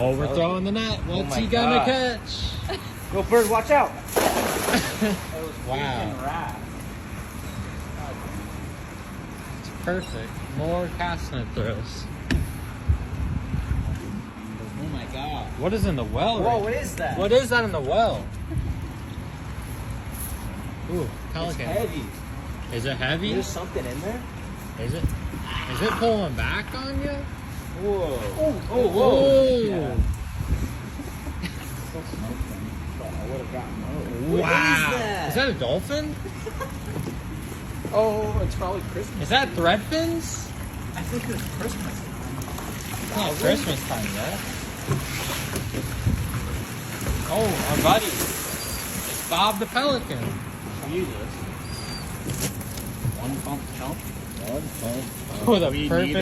Oh, we're throwing the net. What's my he gonna God. catch? Go bird, watch out. Wow. It's perfect. More cast net throws. Oh my god. What is in the well? Whoa, right what is that? What is that in the well? Ooh, pelican. It's heavy. Is it heavy? There's something in there? Is it? Is it pulling back on you? Whoa. Oh, whoa. Yeah. I would have gotten those. Wow. What is that? Is that a dolphin? Oh, it's probably Christmas. Is that thread fins? I think it's Christmas. It's not Christmas time yet. Oh, our buddy. It's Bob the Pelican. Jesus. One pump jump. Oh, the perfect.